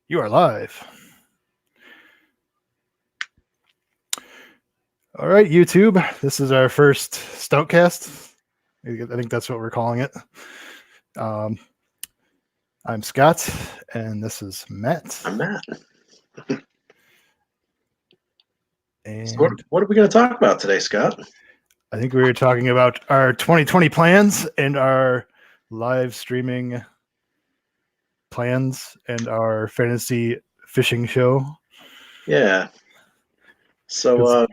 You are live. All right, YouTube. This is our first Stout Cast. I think that's what we're calling it. I'm Scott, and this is Matt. I'm Matt. And So what are we going to talk about today, Scott? I think we were talking about our 2020 plans and our live streaming plans and our fantasy fishing show. Yeah. So,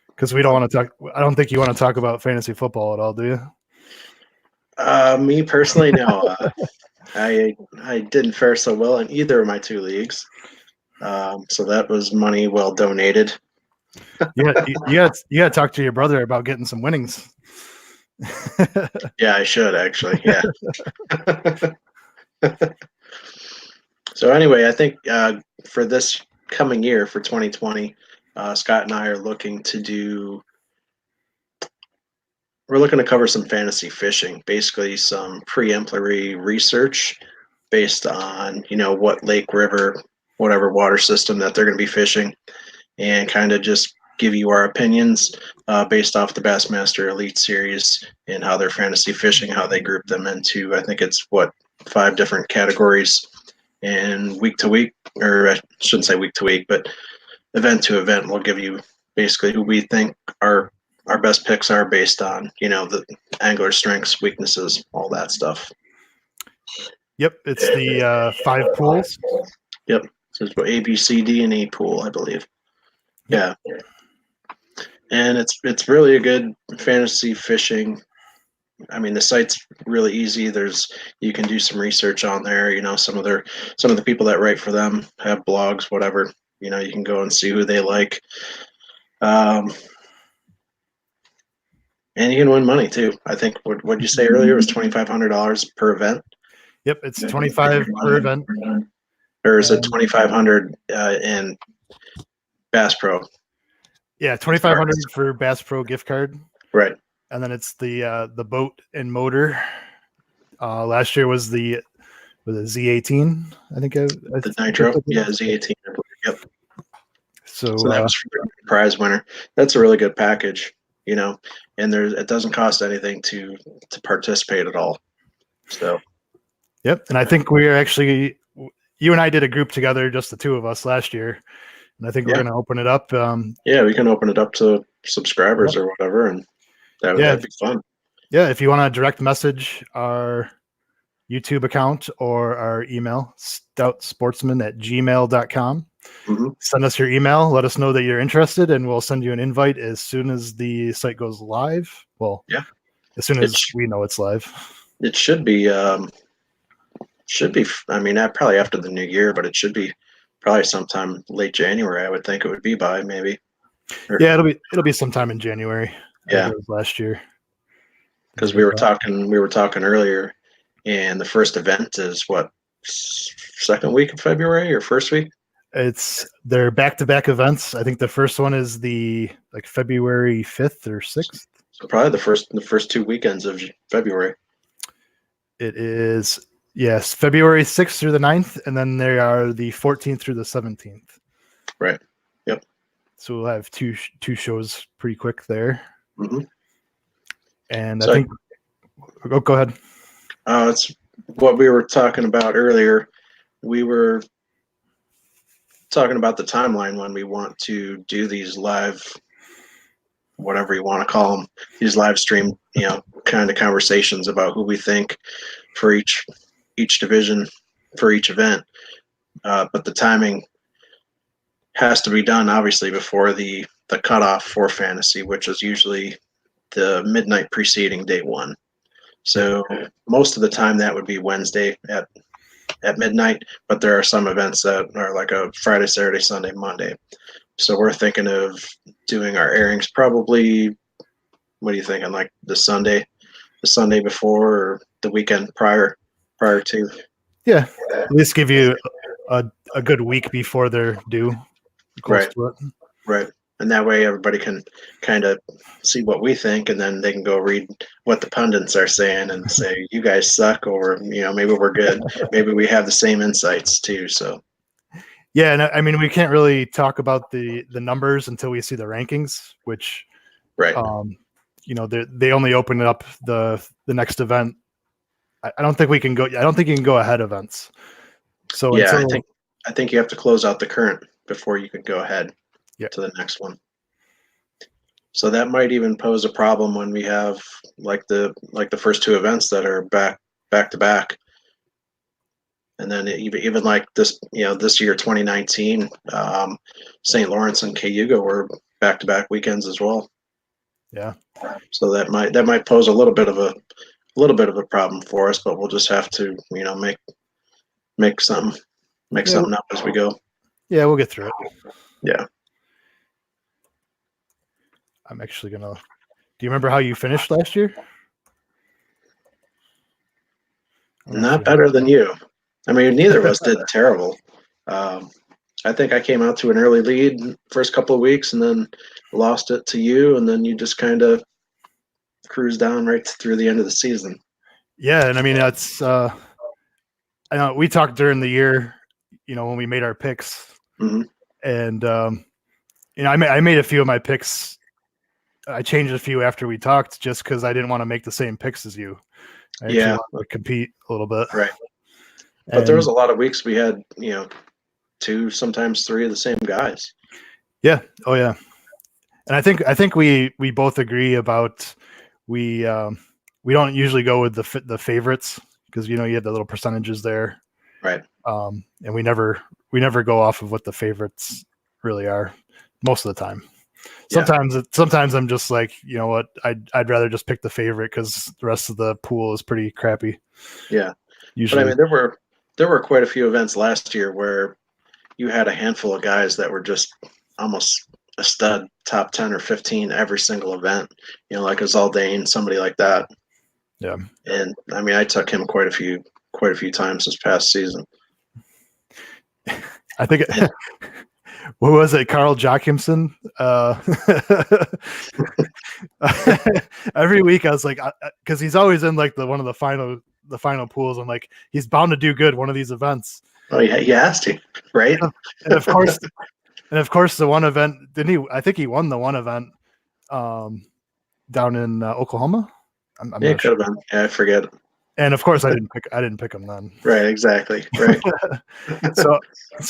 because we don't want to talk. I don't think you want to talk about fantasy football at all, do you? Me personally, no. I didn't fare so well in either of my two leagues. So that was money well donated. Yeah, you got to talk to your brother about getting some winnings. Yeah, I should actually. Yeah. So anyway, I think for this coming year, for 2020, Scott and I are looking to we're looking to cover some fantasy fishing, basically some preemptory research based on, what lake, river, whatever water system that they're going to be fishing, and kind of just give you our opinions based off the Bassmaster Elite Series and how they're fantasy fishing, how they group them into, I think it's 5 different categories. And week to week, or I shouldn't say week to week, but event to event, we'll give you basically who we think our best picks are based on, the angler strengths, weaknesses, all that stuff. Yep, it's the 5 pools. Yep, so it's A, B, C, D, and E pool, I believe. Yep. Yeah, and it's really a good fantasy fishing. I mean, the site's really easy. You can do some research on there. Some of the people that write for them have blogs, whatever. You can go and see who they like. And you can win money too. I think what you say earlier was $2,500 per event. Yep, it's $25 per event. Or is it $2,500 in Bass Pro? Yeah, $2,500 for Bass Pro gift card. Right. And then it's the boat and motor. Last year was the Z18. I think the Nitro. Yeah, Z18. Yep. So that was for the prize winner. That's a really good package, and it doesn't cost anything to participate at all. So. Yep, and I think you and I did a group together, just the two of us last year, and I think we're going to open it up. Yeah, we can open it up to subscribers or whatever, and that'd be fun. Yeah, if you want to direct message our YouTube account or our email, stoutsportsmen@gmail.com. Mm-hmm. Send us your email. Let us know that you're interested, and we'll send you an invite as soon as the site goes live. Well, yeah, as soon as we know it's live. It should be. I mean, probably after the new year, but it should be probably sometime late January. I would think it would be by maybe. Yeah, it'll be sometime in January. Yeah, it was last year. Because we were talking earlier, and the first event is second week of February or first week? They're back-to-back events. I think the first one is February 5th or 6th. So probably the first 2 weekends of February. It is, yes, February 6th through the 9th, and then there are the 14th through the 17th. Right. Yep. So we'll have two shows pretty quick there. Mm-hmm. And I think go ahead. It's what we were talking about earlier. We were talking about the timeline when we want to do these live, whatever you want to call them, these live stream, kind of conversations about who we think for each division, for each event. But the timing has to be done, obviously, before the cutoff for fantasy, which is usually the midnight preceding day one. So most of the time that would be Wednesday at midnight, but there are some events that are like a Friday, Saturday, Sunday, Monday. So we're thinking of doing our airings probably, what are you thinking, like the Sunday before or the weekend prior to? Yeah, at least give you a good week before they're due. Right. Right. And that way everybody can kind of see what we think, and then they can go read what the pundits are saying and say, you guys suck, or, maybe we're good. Maybe we have the same insights too. So. Yeah, and I mean, we can't really talk about the numbers until we see the rankings, which, right. They only open up the next event. I don't think we can go. I don't think you can go ahead events. So yeah, I think you have to close out the current before you can go ahead to the next one. So that might even pose a problem when we have like the first two events that are back to back. And then even like this, this year, 2019, St. Lawrence and Cayuga were back-to-back weekends as well. Yeah. So that might pose a little bit of a problem for us, but we'll just have to, make something up as we go. Yeah, we'll get through it. Yeah. I'm actually gonna. Do you remember how you finished last year? Not better than you. I mean, neither of us did terrible. I think I came out to an early lead first couple of weeks and then lost it to you, and then you just kind of cruised down right through the end of the season. Yeah, and I mean that's. I know we talked during the year, when we made our picks, and I made a few of my picks. I changed a few after we talked, just because I didn't want to make the same picks as you. I actually wanted to compete a little bit, right? But there was a lot of weeks we had, 2, sometimes 3 of the same guys. Yeah. Oh yeah. And I think we both agree about we don't usually go with the favorites, because you have the little percentages there, right? And we never go off of what the favorites really are most of the time. Sometimes I'm just like, you know what, I'd rather just pick the favorite because the rest of the pool is pretty crappy. Yeah. Usually. But I mean, there were quite a few events last year where you had a handful of guys that were just almost a stud, top 10 or 15 every single event, like a Zaldane, somebody like that. Yeah. And I mean, I took him quite a few times this past season. I think what was it, Carl Joachimson? Every week I was like, because he's always in like one of the final pools. I'm like, he's bound to do good one of these events. Oh yeah, he has to, right? And of course, the one event, didn't he? I think he won the one event down in Oklahoma. I'm not sure. Yeah, I forget. And of course, I didn't pick him then. Right, exactly. Right. So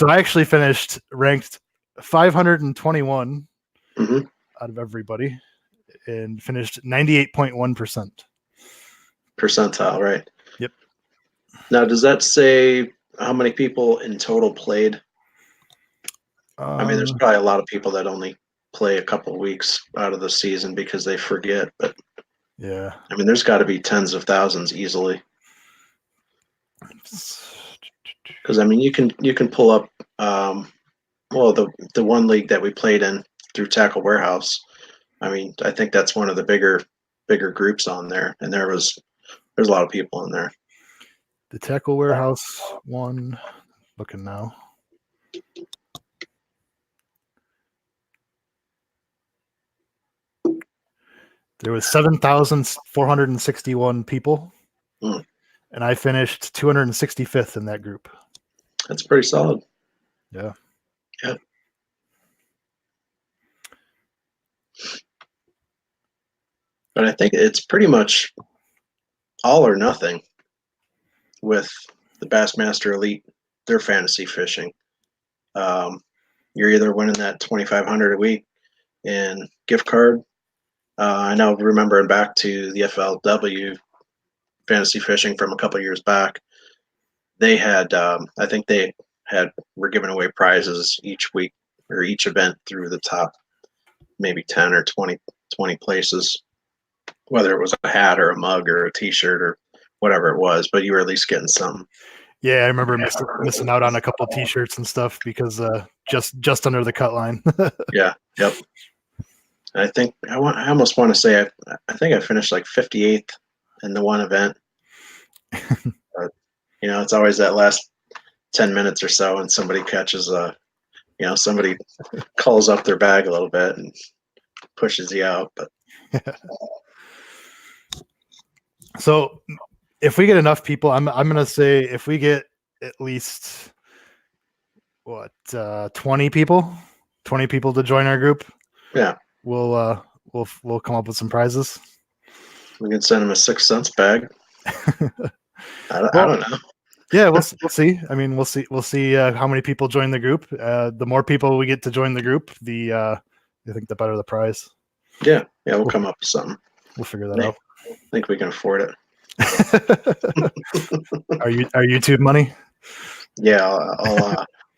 I actually finished ranked 521 out of everybody, and finished 98.1%. Percentile, right? Yep. Now, does that say how many people in total played? I mean, there's probably a lot of people that only play a couple of weeks out of the season because they forget, but yeah, I mean, there's got to be tens of thousands easily. Because I mean, you can pull up, the one league that we played in through Tackle Warehouse. I mean, I think that's one of the bigger groups on there, and there's a lot of people in there. The Tackle Warehouse one, looking now. There was 7,461 people, and I finished 265th in that group. That's pretty solid. Yeah. Yeah. But I think it's pretty much all or nothing with the Bassmaster Elite, their fantasy fishing. You're either winning that $2,500 a week in gift card. I know, remembering back to the FLW fantasy fishing from a couple of years back, they had, I think were giving away prizes each week or each event through the top maybe 10 or 20 places, whether it was a hat or a mug or a t-shirt or whatever it was, but you were at least getting something. Yeah, I remember missing out on a couple of t-shirts and stuff because just under the cut line. Yeah. Yep. I think I almost want to say I think I finished like 58th in the one event. But, it's always that last 10 minutes or so, and somebody catches a somebody calls up their bag a little bit and pushes you out. But so if we get enough people, I'm gonna say if we get at least 20 people to join our group, yeah, we'll come up with some prizes. We can send them a 6 cents bag. I don't know. Yeah, we'll see. I mean, we'll see how many people join the group. The more people we get to join the group, I think the better the prize. Yeah, we'll come up with something. We'll figure that out. I think we can afford it. Our YouTube money? Yeah,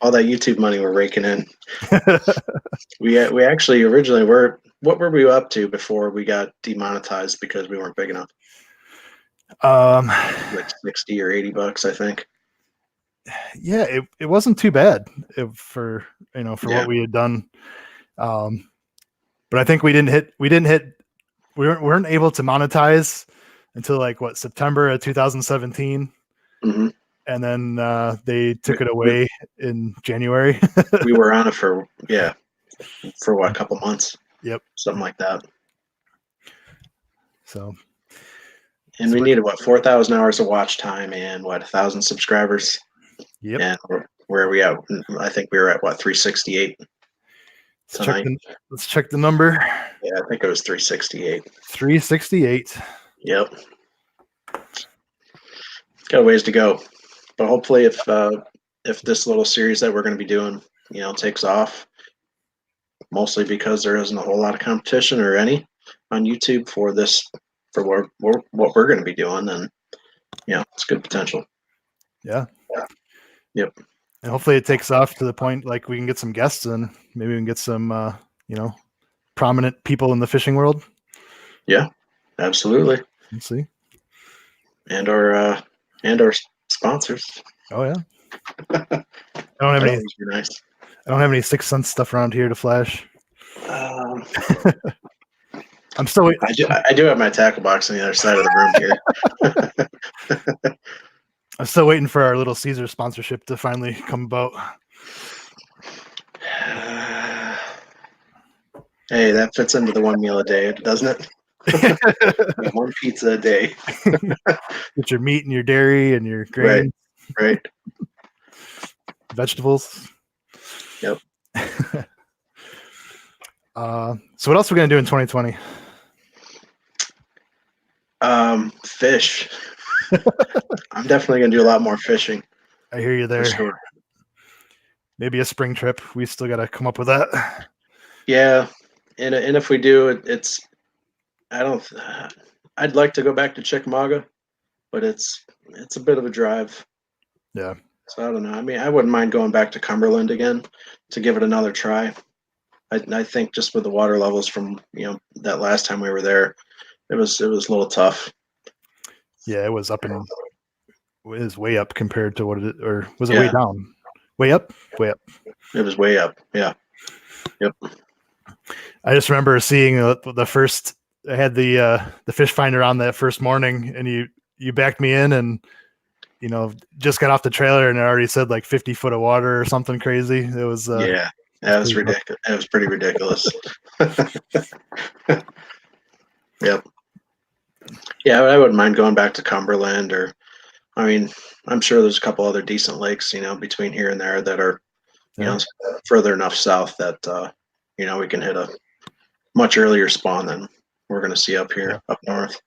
all that YouTube money we're raking in. we actually originally what were we up to before we got demonetized because we weren't big enough? Like $60 or $80, I think. Yeah, it wasn't too bad for what we had done. But I think we weren't able to monetize until like September of 2017. Mm-hmm. And then they took it away in January. We were on it for a couple months. Yep. Something like that. And we needed 4,000 hours of watch time and 1,000 subscribers. Yep. And where are we at? I think we were at 368 tonight. Let's check the number. Yeah, I think it was 368. 368. Yep. Got a ways to go, but hopefully, if this little series that we're going to be doing, takes off, mostly because there isn't a whole lot of competition or any on YouTube for what we're going to be doing, then it's good potential. Yeah. Yep. And hopefully it takes off to the point like we can get some guests and maybe we can get some prominent people in the fishing world. Yeah, absolutely. Let's see. And our sponsors. Oh yeah. I don't have any. Nice. I don't have any 6 cents stuff around here to flash. I'm still waiting. I do have my tackle box on the other side of the room here. I'm still waiting for our Little Caesar sponsorship to finally come about. Hey, that fits into the one meal a day, doesn't it? One pizza a day. Get your meat and your dairy and your grain. Right. Vegetables. Yep. So what else are we going to do in 2020? Fish. I'm definitely going to do a lot more fishing. I hear you there. Sure. Maybe a spring trip. We still got to come up with that. Yeah. And if we do, I'd like to go back to Chickamauga, but it's a bit of a drive. Yeah. So I don't know. I mean, I wouldn't mind going back to Cumberland again to give it another try. I think just with the water levels from that last time we were there, it was a little tough. Yeah, it was up and it was way up compared to or was it way down? Way up? Way up. It was way up. Yeah. Yep. I just remember seeing the first. I had the fish finder on that first morning, and you backed me in, and just got off the trailer, and it already said like 50 foot of water or something crazy. It was that was ridiculous. That was pretty ridiculous. Yep. Yeah, I wouldn't mind going back to Cumberland, I'm sure there's a couple other decent lakes, between here and there that are, further enough south that, we can hit a much earlier spawn than we're going to see up here, up north.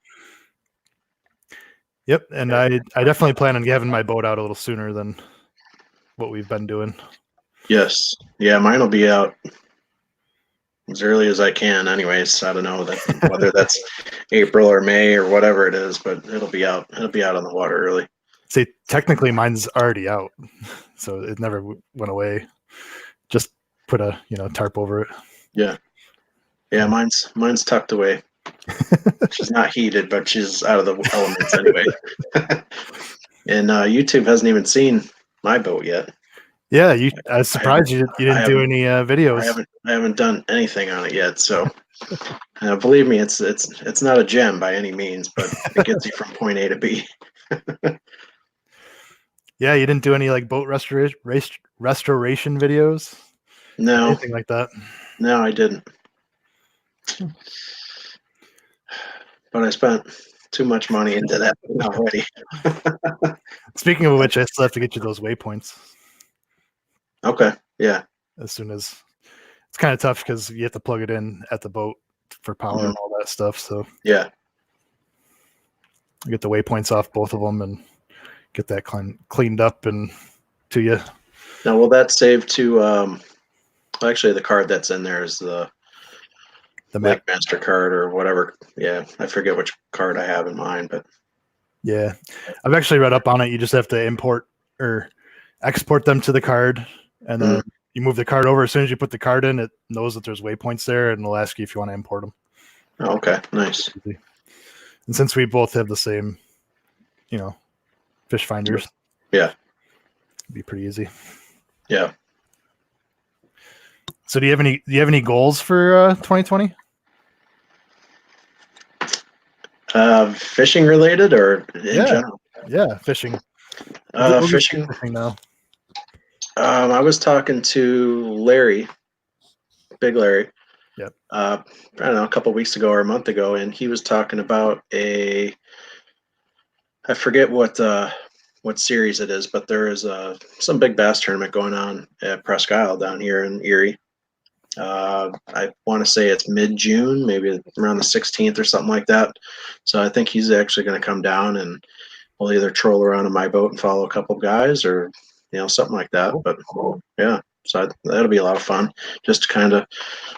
Yep, and I definitely plan on having my boat out a little sooner than what we've been doing. Yes. Yeah, mine will be out as early as I can anyways. I don't know whether that's April or May or whatever it is, but it'll be out on the water early. See, technically mine's already out, so it never went away. Just put a tarp over it. Yeah, mine's tucked away. She's not heated, but she's out of the elements anyway. And YouTube hasn't even seen my boat yet. Yeah, I was surprised you didn't do any videos. I haven't done anything on it yet. So, believe me, it's not a gem by any means, but it gets you from point A to B. Yeah, you didn't do any like boat restoration videos. No, anything like that? no, I didn't. But I spent too much money into that already. Speaking of which, I still have to get you those waypoints. Okay. Yeah. As soon as it's kind of tough because you have to plug it in at the boat for power and all that stuff. So yeah, get the waypoints off both of them and get that cleaned up and to you. Now, will that save to? Actually, the card that's in there is the map Master card or whatever. Yeah, I forget which card I have in mind, but yeah, I've actually read up on it. You just have to import or export them to the card, and then you move the card over. As soon as you put the card in, it knows that there's waypoints there, and it'll ask you if you want to import them. Oh, okay, nice. And since we both have the same, fish finders, yeah, it'd be pretty easy. Yeah. So do you have any goals for 2020? Fishing related or in general? Yeah, fishing. Fishing now. I was talking to Larry, Big Larry. Yep. I don't know, a couple weeks ago or a month ago, and he was talking about I forget what series it is, but there is some big bass tournament going on at Presque Isle down here in Erie. I want to say it's mid-June, maybe around the 16th or something like that. So I think he's actually going to come down, and we'll either troll around in my boat and follow a couple of guys, or something like that. But yeah, so that'll be a lot of fun, just to kind of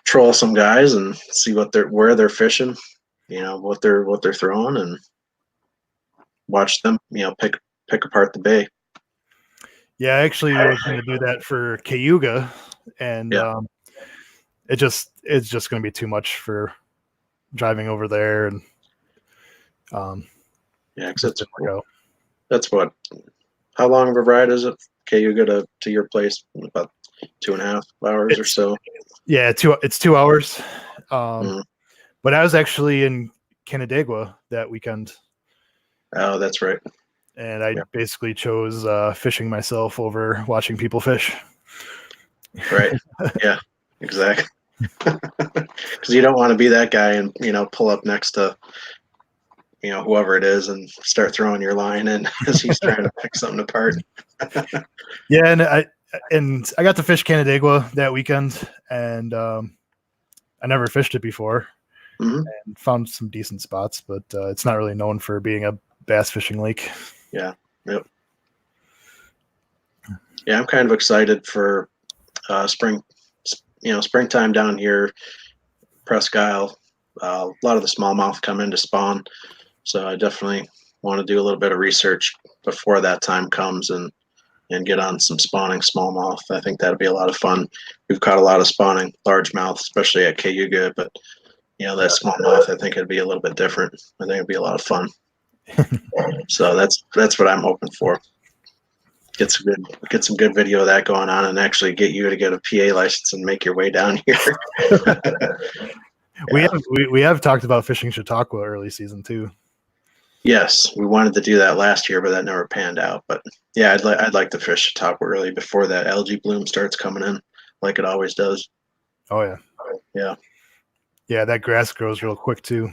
troll some guys and see where they're fishing, what they're throwing, and watch them, pick apart the bay. Yeah, I actually was going to do that for Cayuga, and it's just going to be too much for driving over there, and because that's what. How long of a ride is it, Cayuga to your place? About 2.5 hours or so. Yeah, it's 2 hours. But I was actually in Canandaigua that weekend. Oh, that's right. And I basically chose fishing myself over watching people fish. Right. Yeah, exactly. Because you don't want to be that guy and pull up next to whoever it is and start throwing your line in as he's trying to pick something apart. Yeah, and I got to fish Canandaigua that weekend, and I never fished it before, and found some decent spots, but it's not really known for being a bass fishing lake. Yeah. Yep. Yeah, I'm kind of excited for springtime down here, Presque Isle. A lot of the smallmouth come in to spawn, so I definitely want to do a little bit of research before that time comes and get on some spawning smallmouth. I think that'd be a lot of fun. We've caught a lot of spawning largemouth, especially at Cayuga, but that smallmouth, I think it'd be a little bit different. I think it'd be a lot of fun. So that's what I'm hoping for. Get some good video of that going on, and actually get you to get a PA license and make your way down here. We have talked about fishing Chautauqua early season too. Yes, we wanted to do that last year, but that never panned out. But yeah, I'd like to fish Chautauqua early before that algae bloom starts coming in, like it always does. Oh yeah, yeah. That grass grows real quick too.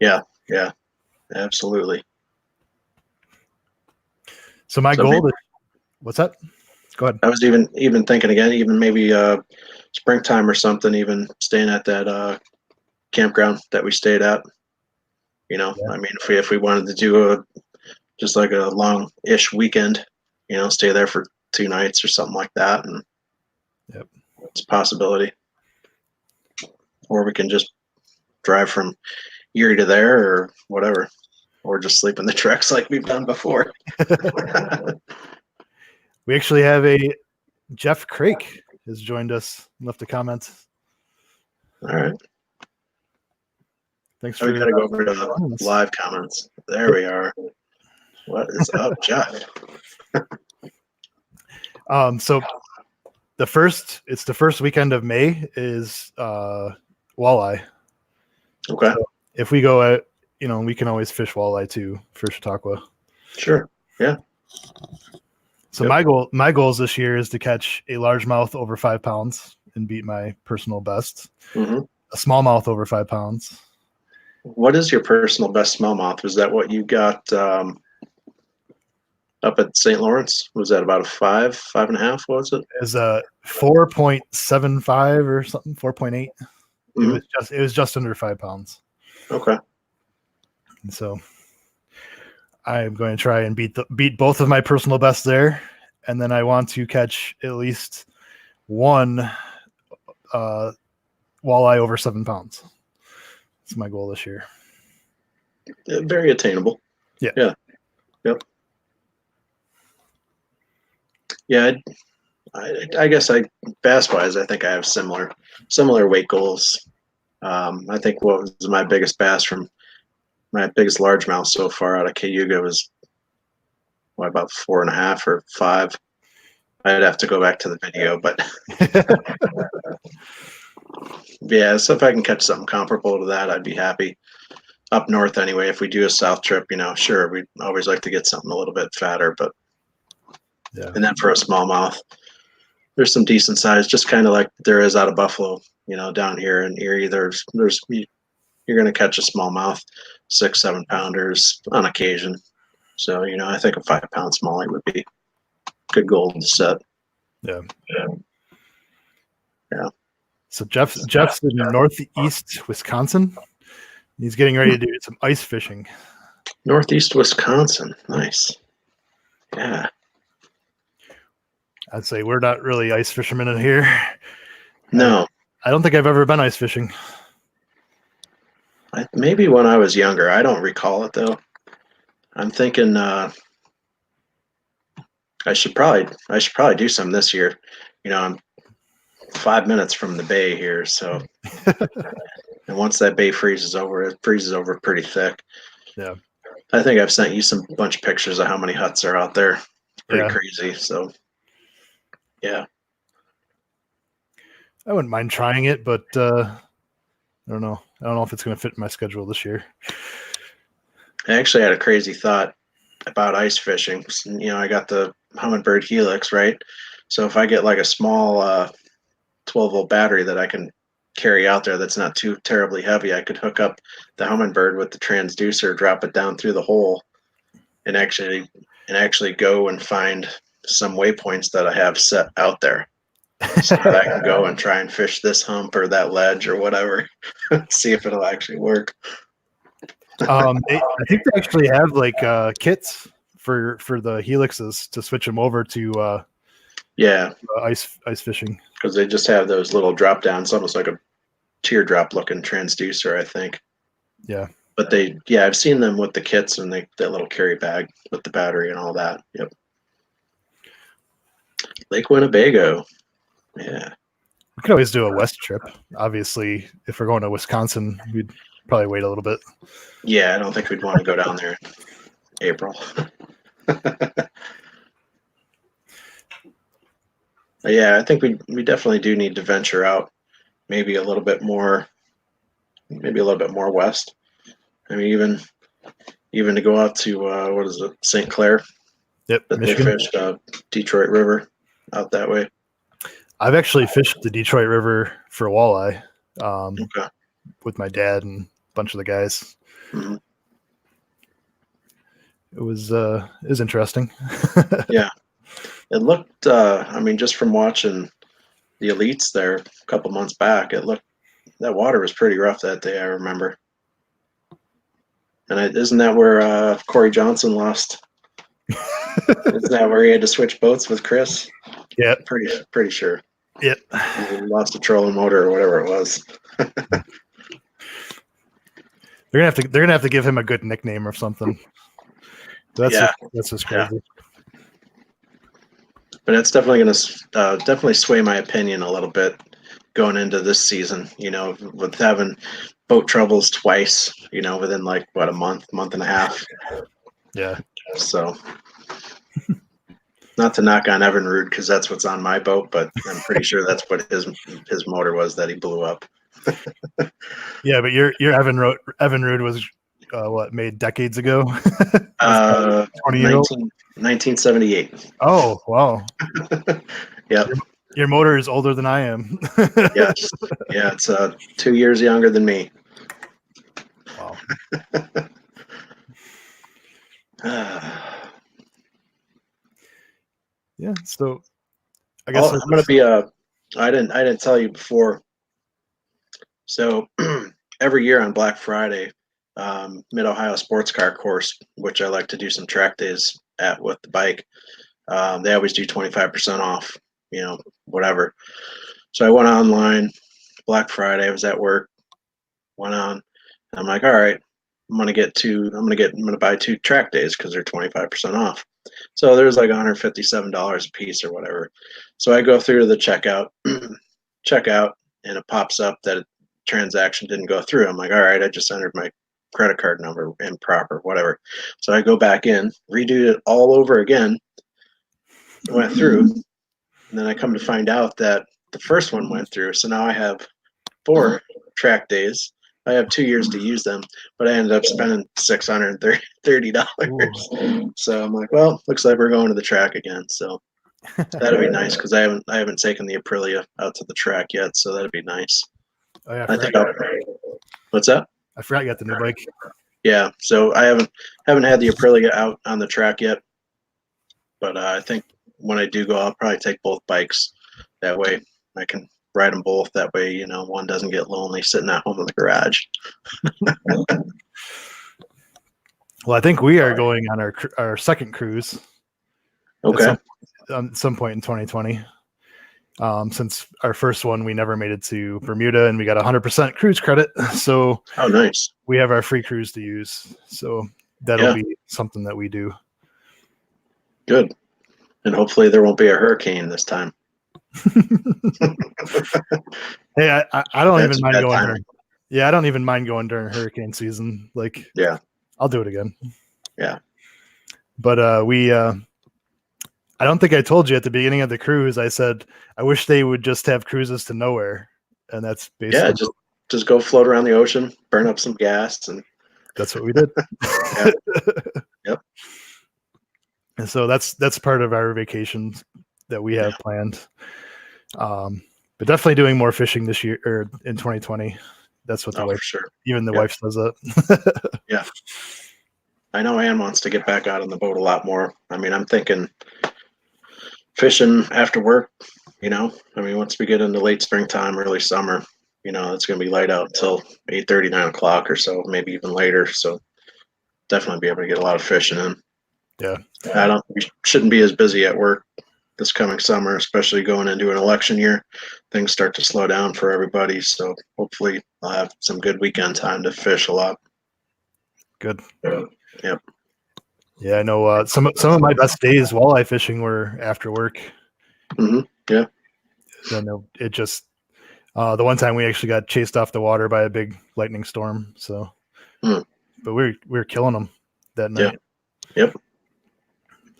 Yeah, absolutely. So my goal is, what's that? Go ahead. I was even thinking again, even maybe springtime or something, even staying at that campground that we stayed at. I mean, if we wanted to do just like a long-ish weekend, stay there for 2 nights or something like that, and it's a possibility. Or we can just drive from Erie to there, or whatever, or just sleep in the trucks like we've done before. We actually have Jeff Crake has joined us, left a comment. All right. Thanks for. We gotta go over to the live comments. There we are. What is up, Jeff? So the first weekend of May is walleye. Okay. So if we go out, we can always fish walleye too for Chautauqua. Sure. Yeah. So Yep. my goals this year is to catch a largemouth over 5 pounds and beat my personal best. Mm-hmm. A smallmouth over 5 pounds. What is your personal best smallmouth? Was that what you got up at St. Lawrence? Was that about a 5.5? What was it? It was a 4.75 or something, 4.8. Mm-hmm. It was just under 5 pounds. Okay. And so I'm going to try and beat both of my personal bests there, and then I want to catch at least one walleye over 7 pounds. That's my goal this year. Very attainable. Yeah. Yep. Yeah. I guess bass wise, I think I have similar weight goals. I think what was my biggest bass from my biggest largemouth so far out of Cayuga was about 4.5 or 5. I'd have to go back to the video, but yeah. So if I can catch something comparable to that, I'd be happy. Up north, anyway. If we do a south trip, sure, we'd always like to get something a little bit fatter, but yeah. And then for a smallmouth, there's some decent size, just kind of like there is out of Buffalo. Down here in Erie, you're going to catch a smallmouth, 6-7 pounders on occasion. So I think a 5-pound smallie would be a good goal to set. Yeah. So Jeff's in northeast Wisconsin. He's getting ready to do some ice fishing. Northeast Wisconsin, nice. Yeah. I'd say we're not really ice fishermen in here. No. I don't think I've ever been ice fishing. Maybe when I was younger. I don't recall it though. I'm thinking I should probably do some this year. I'm 5 minutes from the bay here, so and once that bay freezes over, it freezes over pretty thick. Yeah. I think I've sent you some bunch of pictures of how many huts are out there. Pretty crazy. So yeah. I wouldn't mind trying it, but I don't know. I don't know if it's going to fit in my schedule this year. I actually had a crazy thought about ice fishing. I got the Humminbird Helix, right? So if I get like a small 12-volt battery that I can carry out there that's not too terribly heavy, I could hook up the Humminbird with the transducer, drop it down through the hole, and actually go and find some waypoints that I have set out there. So that I can go and try and fish this hump or that ledge or whatever, see if it'll actually work. I think they actually have like kits for the Helixes to switch them over to ice fishing, because they just have those little drop downs, almost like a teardrop looking transducer, I think. Yeah. But I've seen them with the kits and that little carry bag with the battery and all that. Yep. Lake Winnebago. Yeah. We could always do a west trip. Obviously, if we're going to Wisconsin, we'd probably wait a little bit. Yeah, I don't think we'd want to go down there in April. Yeah, I think we definitely do need to venture out, maybe a little bit more west. I mean, even to go out to what is it, St. Clair? Yep, That Michigan. they fished Detroit River out that way. I've actually fished the Detroit River for walleye with my dad and a bunch of the guys. Mm-hmm. It was interesting. Yeah, it looked. Just from watching the elites there a couple months back, that water was pretty rough that day. I remember. And isn't that where Corey Johnson lost? Isn't that where he had to switch boats with Chris? Yeah, pretty sure. Yep. He lost a trolling motor or whatever it was. They're gonna have to give him a good nickname or something. That's just crazy. Yeah. But it's definitely going to definitely sway my opinion a little bit going into this season. With having boat troubles twice, within like a month and a half. Yeah. So, not to knock on Evinrude because that's what's on my boat, but I'm pretty sure that's what his motor was that he blew up. Yeah, but your Evinrude was made decades ago? 20-year-old? 1978. Oh, wow. Yep. Your motor is older than I am. Yes. Yeah, it's 2 years younger than me. Wow. Yeah, so I guess I'm going to be I didn't tell you before. So every year on Black Friday, Mid-Ohio Sports Car Course, which I like to do some track days at with the bike, they always do 25% off, whatever. So I went online Black Friday. I was at work, went on. And I'm like, all right, I'm gonna buy 2 track days because they're 25% off. So there's like $157 a piece or whatever. So I go through to the checkout, and it pops up that a transaction didn't go through. I'm like, all right, I just entered my credit card number improper, whatever. So I go back in, redo it all over again, went through, and then I come to find out that the first one went through. So now I have 4 track days. I have 2 years to use them, but I ended up spending $630. So I'm like, well, looks like we're going to the track again. So that'd be nice because I haven't taken the Aprilia out to the track yet. So that'd be nice. Oh yeah, I think what's that? I forgot you got the new bike. Yeah, so I haven't had the Aprilia out on the track yet, but I think when I do go, I'll probably take both bikes. That way I can ride them both. That way, one doesn't get lonely sitting at home in the garage. Well, I think we are going on our second cruise. Okay. At some point in 2020. Since our first one, we never made it to Bermuda, and we got 100% cruise credit. So, oh, nice. We have our free cruise to use. So that'll be something that we do. Good, and hopefully there won't be a hurricane this time. Hey, I don't even mind going. I don't even mind going during hurricane season. Like, yeah, I'll do it again. Yeah, but I don't think I told you at the beginning of the cruise. I said I wish they would just have cruises to nowhere, and that's basically just go float around the ocean, burn up some gas, and that's what we did. Yep. And so that's part of our vacation that we have planned. But definitely doing more fishing this year or in 2020. That's what the wife, sure. Even the wife says that. Yeah. I know Ann wants to get back out on the boat a lot more. I mean, I'm thinking fishing after work, once we get into late springtime, early summer, it's going to be light out until 8:30, 9 o'clock or so, maybe even later. So definitely be able to get a lot of fishing in. Yeah. We shouldn't be as busy at work this coming summer, especially going into an election year. Things start to slow down for everybody. So hopefully I'll have some good weekend time to fish a lot. Good. Yep. Yeah, I know some of my best days walleye fishing were after work. Mm-hmm. Yeah. I know it just the one time we actually got chased off the water by a big lightning storm. So, but we were killing them that night. Yeah. Yep.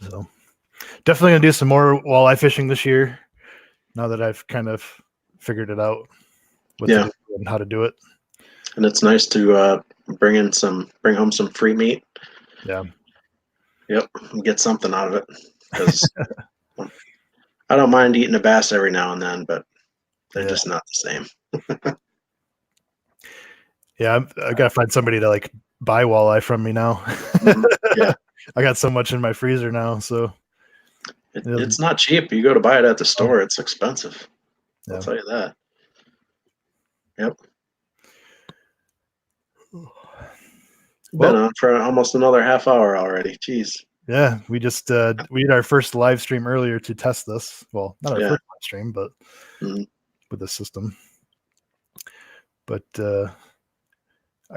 So definitely gonna do some more walleye fishing this year. Now that I've kind of figured it out and how to do it. And it's nice to bring home some free meat. Yeah. Yep. And get something out of it. Because I don't mind eating a bass every now and then, but they're just not the same. Yeah, I gotta find somebody to buy walleye from me now. Yeah. I got so much in my freezer now, so it's not cheap. You go to buy it at the store, it's expensive. I'll tell you that. Yep. Been on for almost another half hour already. Jeez. Yeah, we just we did our first live stream earlier to test this. Well, not our first live stream, but with the system. But I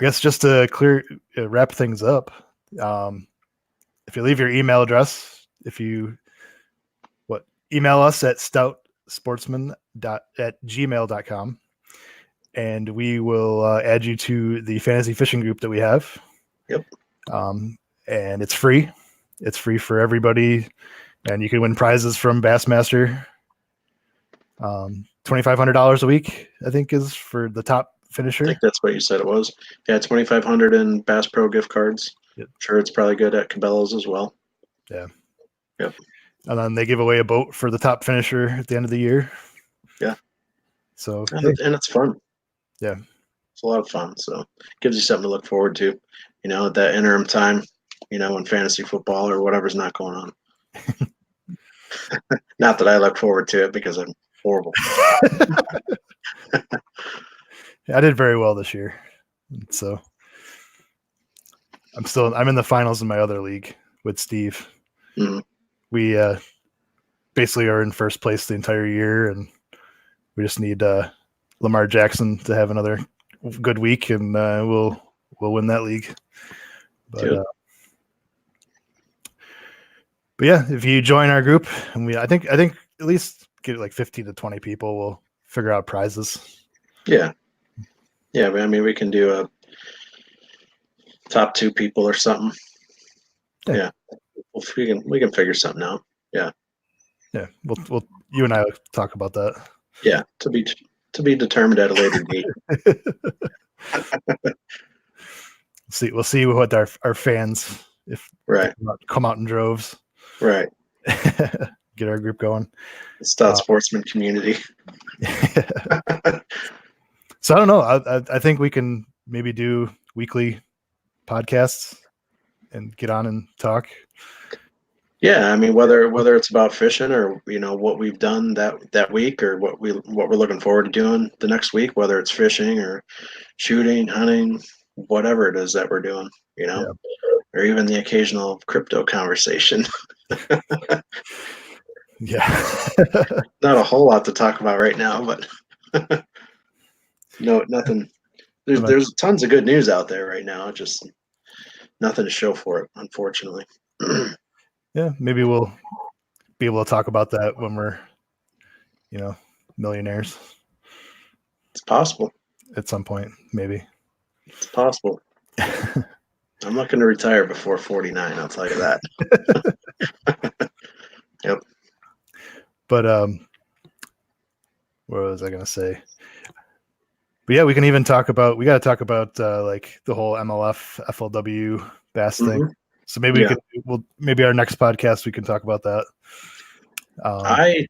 guess just to wrap things up, if you leave your email address, email us at stoutsportsmen@gmail.com, and we will add you to the fantasy fishing group that we have. Yep. And it's free. It's free for everybody, and you can win prizes from Bassmaster. $2,500 a week, I think, is for the top finisher. I think that's what you said it was. Yeah, 2,500 in Bass Pro gift cards. Yep. Sure, it's probably good at Cabela's as well. Yeah. Yep. And then they give away a boat for the top finisher at the end of the year. Yeah. So and it's fun. Yeah. It's a lot of fun. So it gives you something to look forward to, at that interim time, when fantasy football or whatever's not going on. Not that I look forward to it because I'm horrible. I did very well this year. So I'm in the finals in my other league with Steve. Mm-hmm. We basically are in first place the entire year, and we just need Lamar Jackson to have another good week, and we'll win that league. But yeah, if you join our group, and I think at least get like 15 to 20 people, we'll figure out prizes. Yeah. Yeah, I mean, we can do a top 2 people or something. Yeah. We can figure something out. Yeah. Yeah. We'll you and I will talk about that. Yeah. To be determined at a later date. We'll see what our fans come out in droves. Right. Get our group going. The Stout Sportsman community. So I don't know. I think we can maybe do weekly podcasts and get on and talk. Yeah, I mean, whether it's about fishing or what we've done that week or what we're looking forward to doing the next week, whether it's fishing or shooting, hunting, whatever it is that we're doing, or even the occasional crypto conversation. Yeah. Not a whole lot to talk about right now, but no, nothing. There's tons of good news out there right now. Just nothing to show for it, unfortunately. Yeah, maybe we'll be able to talk about that when we're, millionaires. It's possible. At some point, maybe. It's possible. I'm looking to retire before 49. I'll tell you that. Yep. But what was I going to say? But yeah, we can even talk about. We got to talk about like the whole MLF FLW bass thing. So maybe maybe our next podcast we can talk about that. I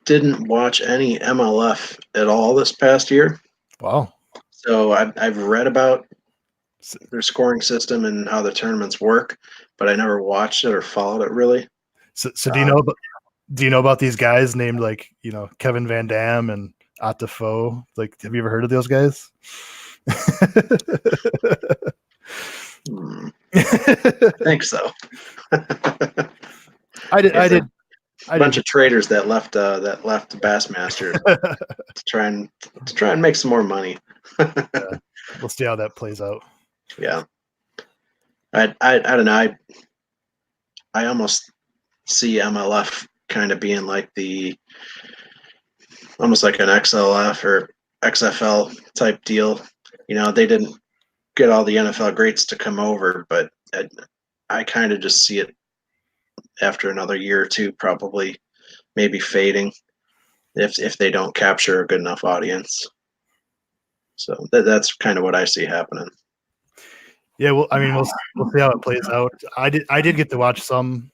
didn't watch any MLF at all this past year. Wow. So I've read about their scoring system and how the tournaments work, but I never watched it or followed it really. So do you know about these guys named like Kevin Van Dam and Ott Defoe? Like, have you ever heard of those guys? I think so. I did. A bunch of traders that left Bassmaster to try and make some more money. Yeah. We'll see how that plays out. Yeah. I don't know. I almost see MLF kind of being like almost like an XLF or XFL type deal. They didn't get all the NFL greats to come over, but I kind of just see it after another year or two, probably maybe fading if they don't capture a good enough audience. So that's kind of what I see happening. Yeah, well, I mean, we'll see how it plays out. I did get to watch some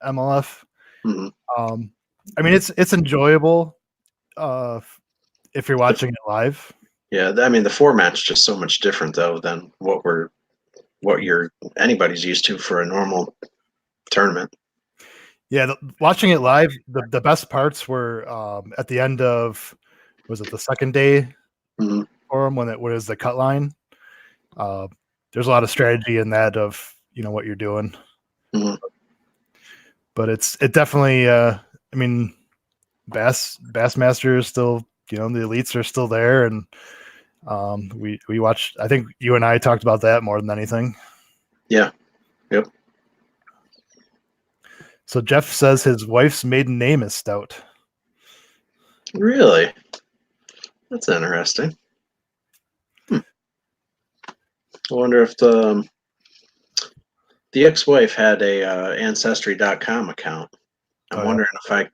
MLF. Mm-hmm. I mean, it's enjoyable if you're watching it live. Yeah, I mean, the format's just so much different though than what anybody's used to for a normal tournament. Yeah, watching it live, the best parts were at the end of, was it the second day for them when it was the cut line? There's a lot of strategy in that of what you're doing, but it definitely. I mean, Bassmaster is still the elites are still there, and we watched. I think you and I talked about that more than anything. Yeah. Yep. So Jeff says his wife's maiden name is Stout. Really? That's interesting. I wonder if the ex-wife had a Ancestry.com account. I'm wondering if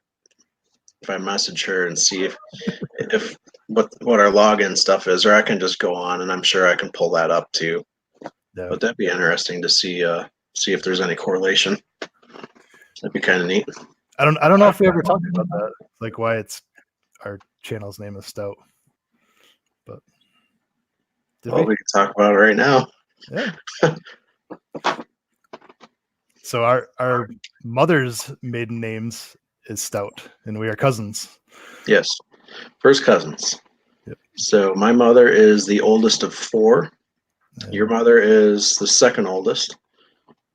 I message her and see if what our login stuff is, or I can just go on and I'm sure I can pull that up too. Yeah. But that'd be interesting to see if there's any correlation. That'd be kind of neat. I don't know if we ever talked about that, like why it's our channel's name is Stout. But we can talk about it right now. Yeah. So our mother's maiden names is Stout, and we are cousins. Yes, first cousins. Yep. So my mother is the oldest of 4. Your mother is the second oldest,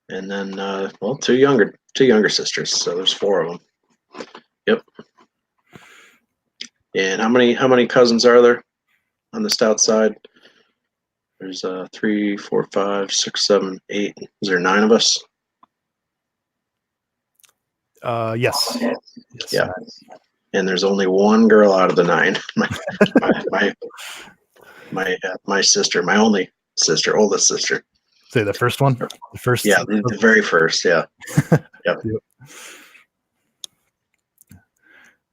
and then two younger sisters. So there's 4 of them. Yep. And how many cousins are there on the Stout side? There's 3, 4, 5, 6, 7, 8. Is there 9 of us? Yes. Yeah. And there's only 1 girl out of the 9. My sister, my only sister, oldest sister. Say the first one. The first. Yeah, the very first. Yeah. Yep.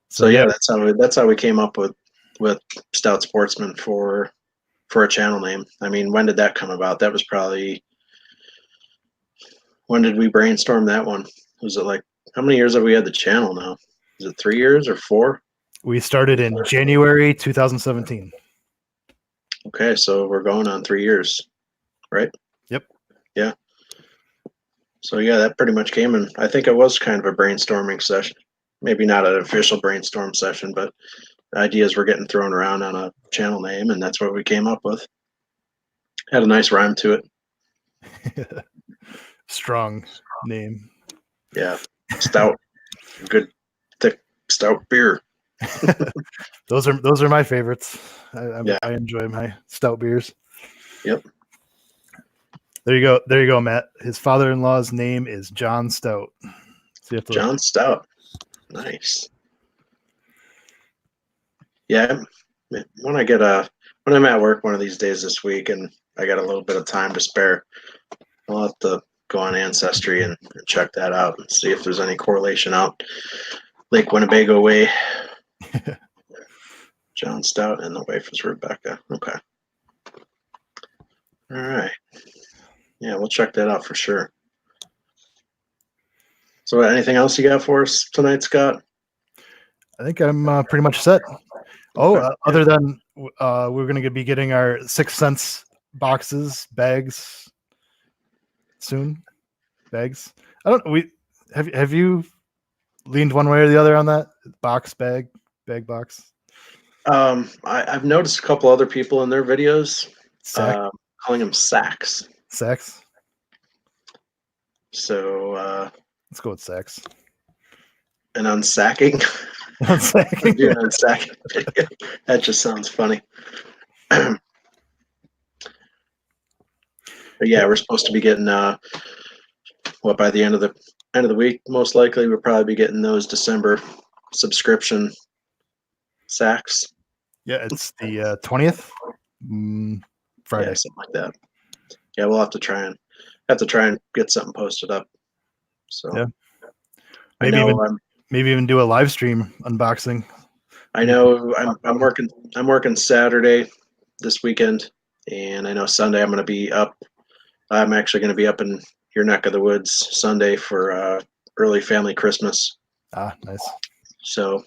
So yeah, that's how we came up with Stout Sportsmen for a channel name. I mean, when did that come about? That was probably, when did we brainstorm that one? Was it like, how many years have we had the channel now? Is it 3 years or 4? We started in January 2017. Okay, so we're going on 3 years, right? Yep. Yeah. So yeah, that pretty much came in. I think it was kind of a brainstorming session. Maybe not an official brainstorm session, but ideas were getting thrown around on a channel name, and that's what we came up with. Had a nice rhyme to it. Strong name. Yeah. Stout. Good thick stout beer. Those are my favorites. I enjoy my stout beers. Yep. There you go, Matt. His father-in-law's name is John Stout. So John Stout. Nice. Yeah. When I'm at work one of these days this week and I got a little bit of time to spare, I'll have to go on Ancestry and check that out and see if there's any correlation out Lake Winnebago way. John Stout and the wife is Rebecca. Okay. All right. Yeah, we'll check that out for sure. So anything else you got for us tonight, Scott? I think I'm pretty much set. Other than we're going to be getting our 6 cents bags soon. Bags. Have you leaned one way or the other on that bag box? I've noticed a couple other people in their videos calling them sacks. Sacks. So let's go with sacks. And unsacking. Unsacking. Doing unsacking. That just sounds funny. But yeah, we're supposed to be getting by the end of the week, most likely we'll probably be getting those December subscription sacks. Yeah, it's the 20th. Friday. Yeah, something like that. Yeah, we'll have to try and get something posted up. So yeah. Maybe even do a live stream unboxing. I know I'm working Saturday this weekend, and I know Sunday I'm going to be up. I'm actually going to be up in your neck of the woods Sunday for early family Christmas. Ah, nice. So,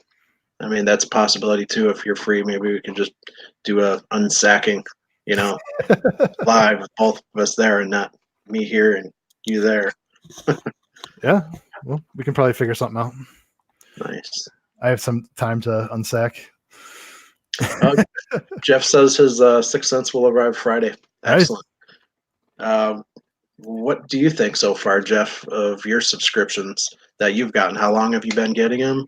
I mean, that's a possibility too. If you're free, maybe we can just do a unsacking, live with both of us there and not me here and you there. Yeah, well, we can probably figure something out. Nice. I have some time to unsack. Jeff says his 6 cents will arrive Friday. Excellent. Nice. What do you think so far, Jeff, of your subscriptions that you've gotten? How long have you been getting them?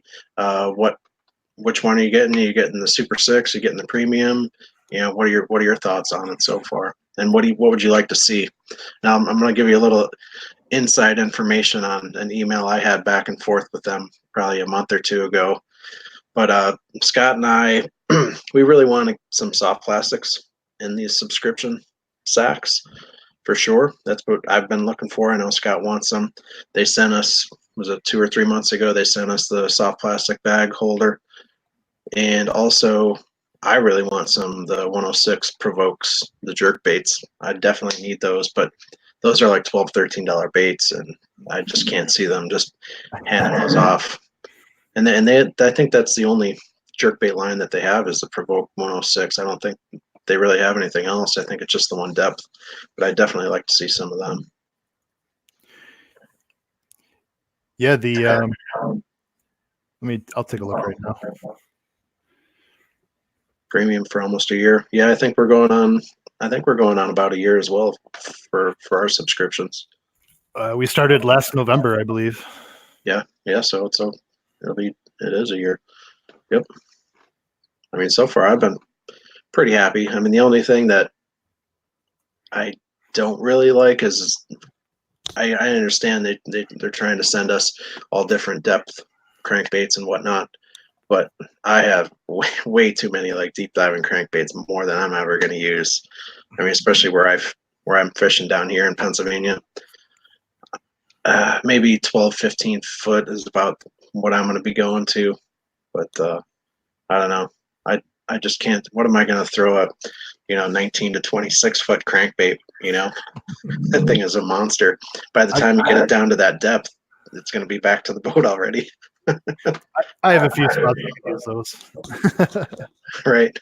Which one are you getting? Are you getting the Super 6? Are you getting the premium? What are your thoughts on it so far? And what would you like to see? Now, I'm going to give you a little inside information on an email I had back and forth with them probably a month or 2 ago. But Scott and I, we really wanted some soft plastics in these subscription sacks for sure. That's what I've been looking for. I know Scott wants some. They sent us, was it 2 or 3 months ago, they sent us the soft plastic bag holder. And also I really want some. The 106 provokes the jerk baits. I definitely need those, but those are like $12, $13 baits, and I just can't see them just handing those off. And I think that's the only jerkbait line that they have is the Provoke 106. I don't think they really have anything else. I think it's just the one depth, but I definitely like to see some of them. Yeah, I'll take a look right now. Premium for almost a year. Yeah, I think we're going on about a year as well for our subscriptions. We started last November, I believe. Yeah. So it is a year. Yep. I mean, so far I've been pretty happy. I mean, the only thing that I don't really like is I understand they're trying to send us all different depth crankbaits and whatnot, but I have way too many like deep diving crankbaits, more than I'm ever going to use. I mean, especially where I'm fishing down here in Pennsylvania. Maybe 12, 15 foot is about what I'm going to be going to, but I don't know. I just can't. What am I going to throw a 19 to 26 foot crankbait? That thing is a monster. By the time you get it down to that depth, it's going to be back to the boat already. I have a few spots I can use those. Right.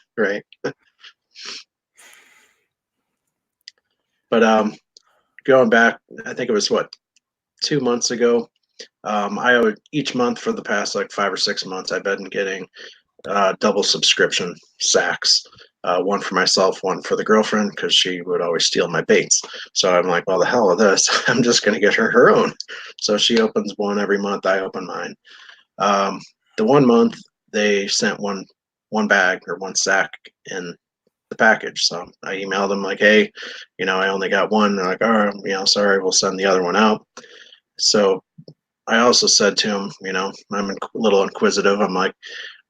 But going back, I think it was 2 months ago. I would each month for the past like 5 or 6 months, I've been getting double subscription sacks. One for myself, one for the girlfriend, because she would always steal my baits. So I'm like, well, the hell with this. I'm just going to get her own. So she opens one every month. I open mine. The 1 month they sent one bag or one sack in the package. So I emailed them like, hey, I only got one. They're like, oh, sorry, we'll send the other one out. So I also said to him, I'm a little inquisitive. I'm like,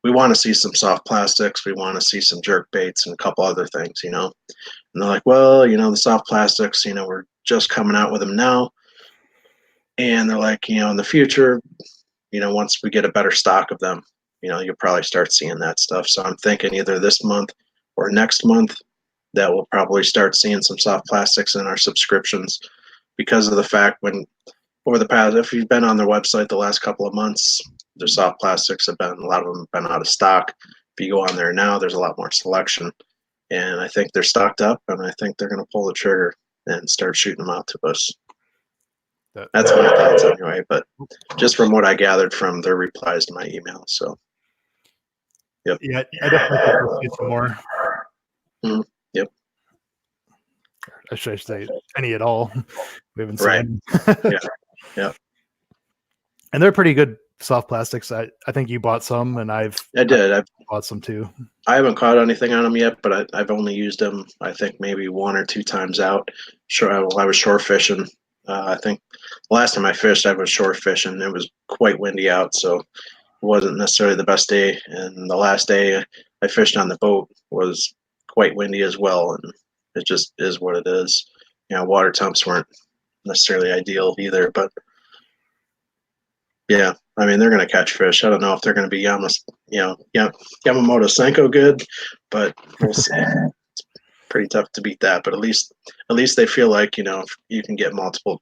we want to see some soft plastics. We want to see some jerk baits and a couple other things, And they're like, well, the soft plastics, we're just coming out with them now. And they're like, in the future, once we get a better stock of them, you'll probably start seeing that stuff. So I'm thinking either this month or next month that we'll probably start seeing some soft plastics in our subscriptions, because of the fact over the past, if you've been on their website the last couple of months, their soft plastics a lot of them have been out of stock. If you go on there now, there's a lot more selection, and I think they're stocked up, and I think they're going to pull the trigger and start shooting them out to us. That's my thoughts anyway, but just from what I gathered from their replies to my email. So, yep. Yeah, I definitely see some more. Mm-hmm. Yep. I should say any at all. We haven't seen any. Yeah. And they're pretty good soft plastics. I think you bought some, and I bought some too. I haven't caught anything on them yet, but I've only used them, I think, maybe 1 or 2 times out. Sure, I was shore fishing. I think the last time I fished, I was shore fishing. It was quite windy out, so it wasn't necessarily the best day. And the last day I fished on the boat was quite windy as well, and it just is what it is. Water temps weren't necessarily ideal either, but yeah, I mean, they're going to catch fish. I don't know if they're going to be Yamamoto Senko good, but we'll see. It's pretty tough to beat that, but at least they feel like, if you can get multiple,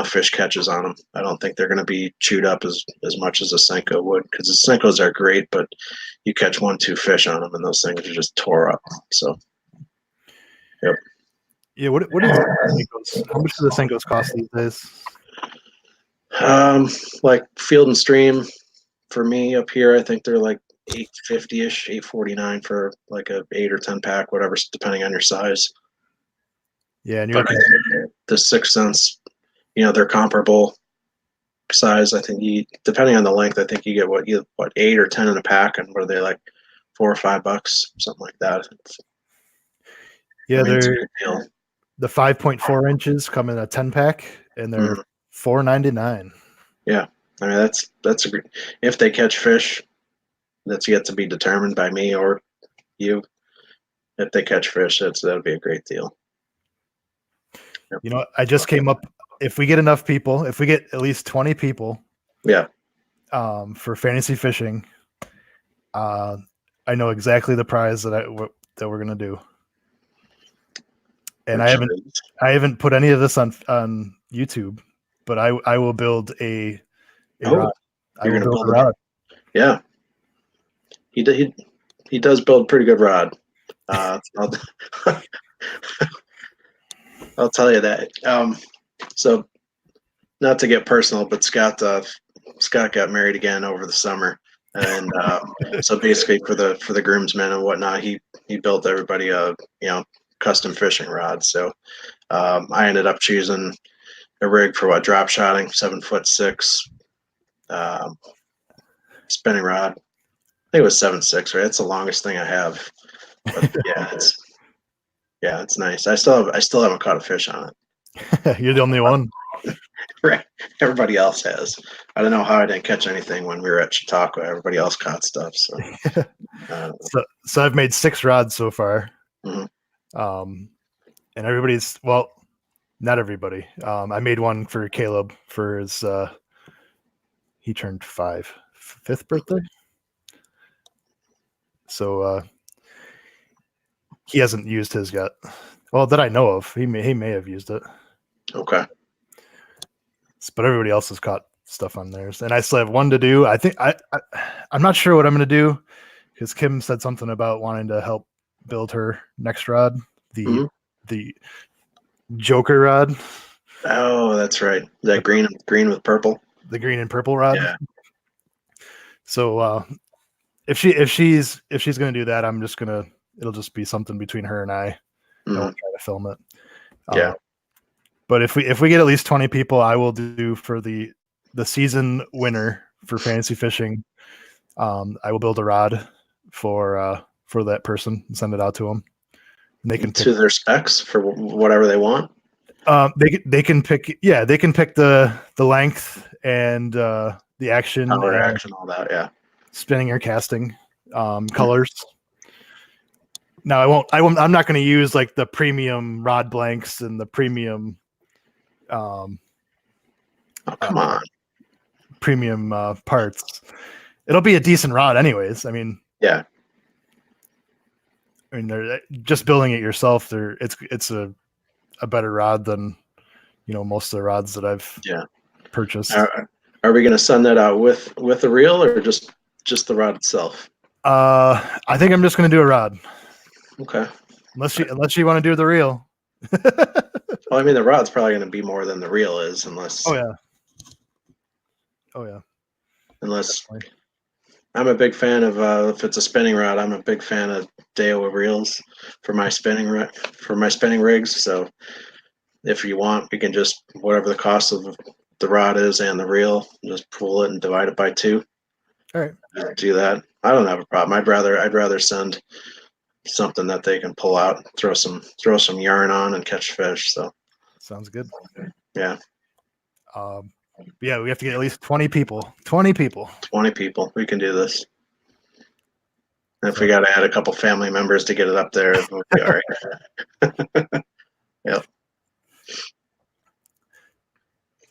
fish catches on them. I don't think they're going to be chewed up as much as a Senko would, because the Senkos are great, but you catch 1-2 fish on them and those things are just tore up. So, yep. Yeah, what is Senkos? How much do the Senkos cost these days? Like Field and Stream for me up here, I think they're like $8.50-ish, $8.49 for like a 8 or 10 pack, whatever, depending on your size. Yeah, and the 6 cents, they're comparable size. I think depending on the length, I think you get what 8 or 10 in a pack, and what are they, like $4 or $5, something like that. Yeah, they're the 5.4 inches come in a 10 pack, and they're $4.99. Yeah, I mean that's a great. If they catch fish, that's yet to be determined by me or you. If they catch fish, that'll be a great deal. Yep. I just came up. If we get enough people, if we get at least 20 people, yeah, for fantasy fishing, I know exactly the prize that we're gonna do, and Which I haven't put any of this on YouTube, but I will build a rod. I you're will gonna build build a rod. Yeah, he does build a pretty good rod. I'll, I'll tell you that. So not to get personal, but Scott got married again over the summer, and so basically for the groomsmen and whatnot, he built everybody a custom fishing rod. So I ended up choosing a rig for drop shotting, 7'6" spinning rod. I think it was 7'6", right? It's the longest thing I have. But it's nice. I still haven't caught a fish on it. You're the only one. Right. Everybody else has. I don't know how I didn't catch anything when we were at Chautauqua. Everybody else caught stuff. So, so I've made 6 rods so far. Mm-hmm. And everybody's not everybody. I made one for Caleb for his he turned 5th birthday. So he hasn't used his yet. Well, that I know of. He may have used it. Okay. But everybody else has caught stuff on theirs, and I still have one to do. I think I'm not sure what I'm going to do because Kim said something about wanting to help build her next rod, the Joker rod. Oh, that's right. That green with purple. The green and purple rod. Yeah. So if she's going to do that, it'll just be something between her and I. Mm-hmm. I won't try to film it. Yeah. But if we get at least 20 people, I will do for the season winner for fantasy fishing. I will build a rod for that person and send it out to them. And they can pick to their specs for whatever they want. They can pick. Yeah, they can pick the length and the action, power, action, all that. Yeah. Spinning or casting, colors. Now I'm not going to use like the premium rod blanks and the premium. Oh, come on. Premium parts. It'll be a decent rod, anyways. I mean, yeah. I mean, just building it yourself, it's a better rod than most of the rods that I've purchased. Are we going to send that out with a reel or just the rod itself? I think I'm just going to do a rod. Okay. Unless you want to do the reel. Well, I mean, the rod's probably going to be more than the reel is, unless. Oh yeah. Unless. Definitely. I'm a big fan of if it's a spinning rod. I'm a big fan of Daiwa reels for my spinning rigs. So if you want, we can just whatever the cost of the rod is and the reel, just pull it and divide it by 2. All right. Do that. I don't have a problem. I'd rather send something that they can pull out, throw some yarn on, and catch fish. So sounds good. Yeah. Yeah, we have to get at least 20 people. 20 people. 20 people. We can do this. And if we got to add a couple family members to get it up there, we'll be all right. Yep.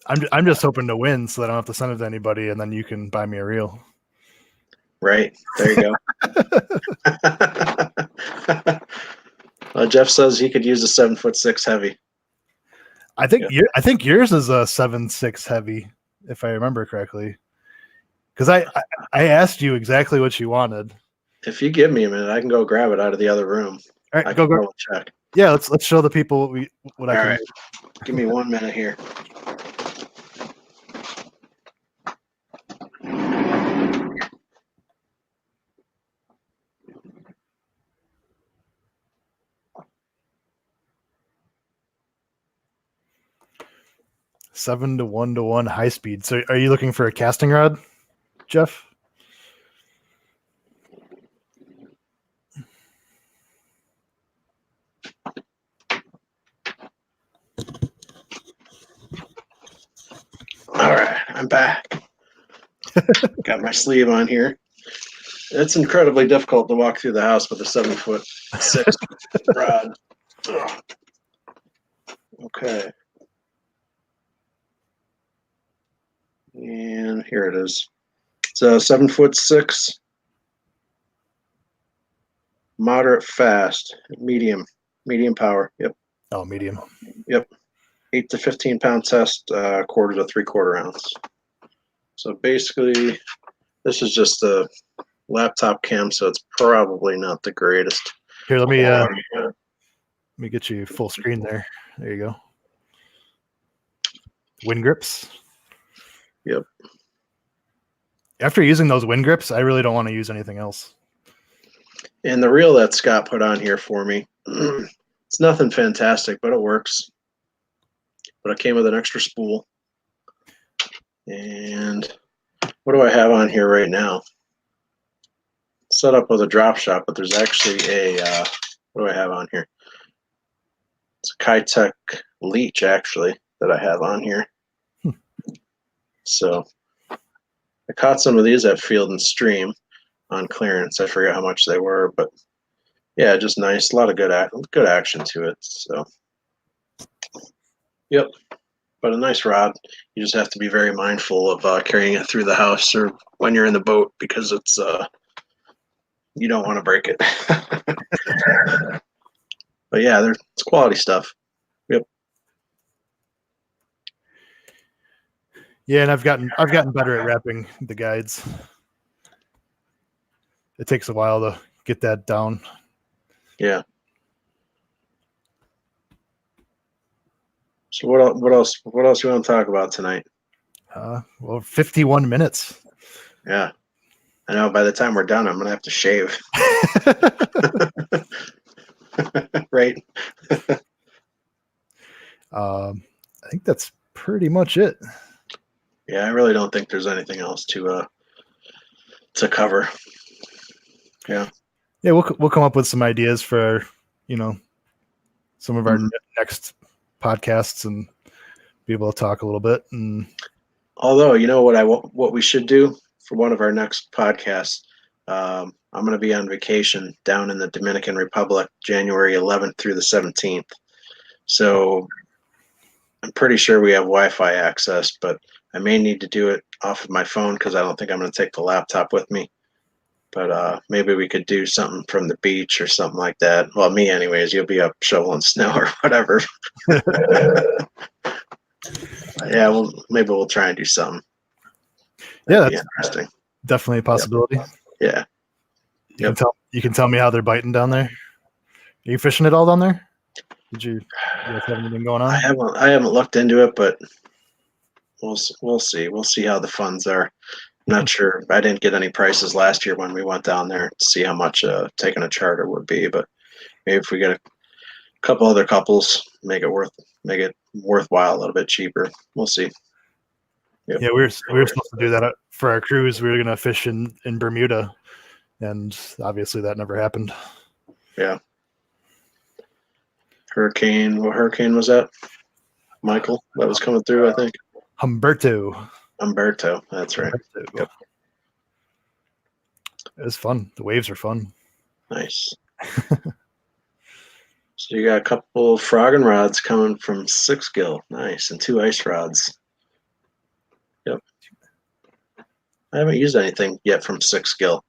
I'm just hoping to win so that I don't have to send it to anybody, and then you can buy me a reel. Right. There you go. Jeff says he could use a 7'6" heavy. I think yours is a 7'6" heavy, if I remember correctly. Because I asked you exactly what you wanted. If you give me a minute, I can go grab it out of the other room. All right, go check. Yeah, let's show the people what I can. All right. Give me 1 minute here. Seven to 1 high speed. So are you looking for a casting rod, Jeff? All right, I'm back. Got my sleeve on here. It's incredibly difficult to walk through the house with a 7'6" rod. Ugh. Okay. And here it is. It's a 7'6" moderate fast, medium power. Yep. Oh, medium. Yep. 8 to 15 pound test, quarter to 3/4 ounce. So basically, this is just a laptop cam, so it's probably not the greatest. Here, let me get you full screen there. There you go. Wind grips. Yep. After using those wind grips, I really don't want to use anything else. And the reel that Scott put on here for me, it's nothing fantastic, but it works. But it came with an extra spool. And what do I have on here right now? Set up with a drop shot, but there's actually a, what do I have on here? It's a Kitech leech, actually, that I have on here. So I caught some of these at Field and Stream on clearance. I forget how much they were, but yeah, just nice. A lot of good action to it. So, yep. But a nice rod. You just have to be very mindful of carrying it through the house or when you're in the boat, because it's you don't want to break it. But yeah, it's quality stuff. Yep. Yeah, and I've gotten better at wrapping the guides. It takes a while to get that down. Yeah. So what else you want to talk about tonight? Well, 51 minutes. Yeah. I know by the time we're done, I'm going to have to shave. Right. I think that's pretty much it. Yeah, I really don't think there's anything else to cover. Yeah. Yeah, we'll come up with some ideas for, some of our next podcasts and be able to talk a little bit. And although, you know what we should do for one of our next podcasts, I'm going to be on vacation down in the Dominican Republic, January 11th through the 17th. So I'm pretty sure we have Wi-Fi access, but I may need to do it off of my phone because I don't think I'm going to take the laptop with me. But maybe we could do something from the beach or something like that. Well, me anyways. You'll be up shoveling snow or whatever. Yeah, maybe we'll try and do something. That'd be interesting. Definitely a possibility. Yep. Yeah. You can tell me how they're biting down there. Are you fishing it all down there? Did you guys have anything going on? I haven't looked into it, but we'll see. We'll see how the funds are. I'm not sure. I didn't get any prices last year when we went down there to see how much taking a charter would be, but maybe if we get a couple other couples, make it worthwhile a little bit cheaper. We'll see. Yep. Yeah, we were supposed to do that for our cruise. We were going to fish in Bermuda, and obviously that never happened. Yeah. Hurricane. What hurricane was that? Michael, that was coming through, I think. Humberto. That's right. Yep. It was fun. The waves are fun. Nice. So you got a couple frogging rods coming from Six Gill. Nice. And 2 ice rods. Yep. I haven't used anything yet from Six Gill.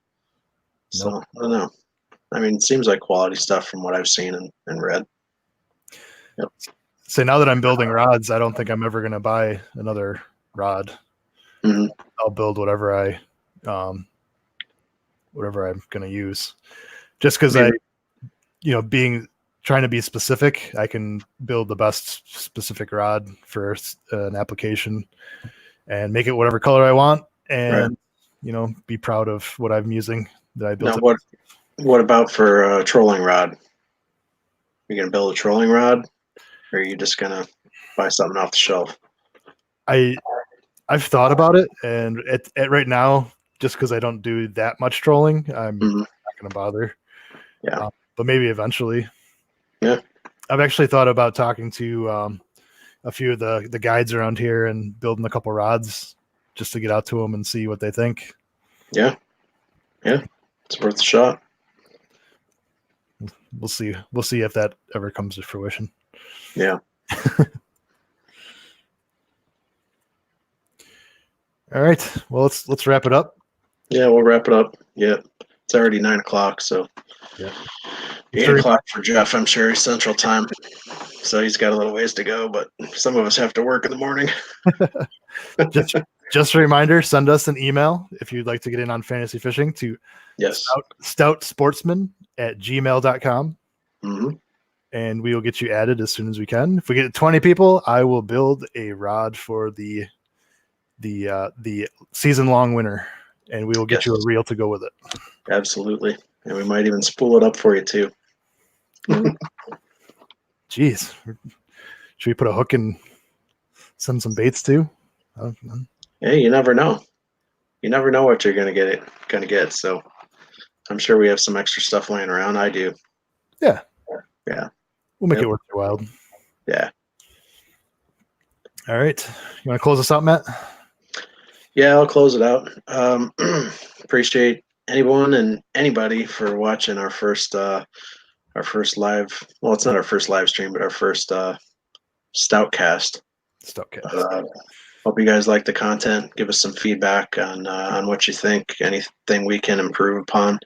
So nope. I don't know. I mean, it seems like quality stuff from what I've seen and read. Yep. So now that I'm building rods, I don't think I'm ever going to buy another rod. Mm-hmm. I'll build whatever I'm going to use. Just because trying to be specific, I can build the best specific rod for an application and make it whatever color I want, and be proud of what I'm using that I built. Now, what about for a trolling rod? You gonna build a trolling rod, or are you just gonna buy something off the shelf? I've thought about it, and at right now, just because I don't do that much trolling, I'm not gonna bother. Yeah, but maybe eventually. Yeah, I've actually thought about talking to a few of the guides around here and building a couple rods just to get out to them and see what they think. Yeah, it's worth a shot. We'll see if that ever comes to fruition. Yeah. All right. Well, let's wrap it up. Yeah, we'll wrap it up. Yeah, it's already 9:00, so yeah. 8 o'clock for Jeff, I'm sure, Central Time. So he's got a little ways to go, but some of us have to work in the morning. just a reminder, send us an email if you'd like to get in on fantasy fishing to stoutsportsmen@gmail.com. Mm-hmm. And we will get you added as soon as we can. If we get 20 people, I will build a rod for the season-long winter, and we will get you a reel to go with it. Absolutely. And we might even spool it up for you, too. Jeez. Should we put a hook and send some baits, too? Hey, you never know. You never know what you're gonna get. So I'm sure we have some extra stuff laying around. I do. Yeah. We'll make it worth your while. Yeah. All right. You want to close us out, Matt? Yeah, I'll close it out. Appreciate anyone and anybody for watching our first live. Well, it's not our first live stream, but our first Stout Cast. Stout Cast. Hope you guys like the content. Give us some feedback on what you think. Anything we can improve upon.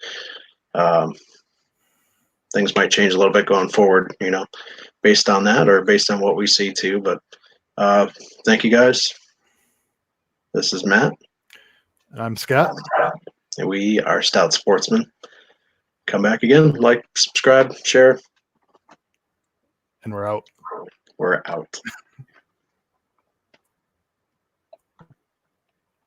Things might change a little bit going forward, based on that or based on what we see too. But thank you guys. This is Matt. I'm Scott. And we are Stout Sportsmen. Come back again, like, subscribe, share. And we're out. We're out.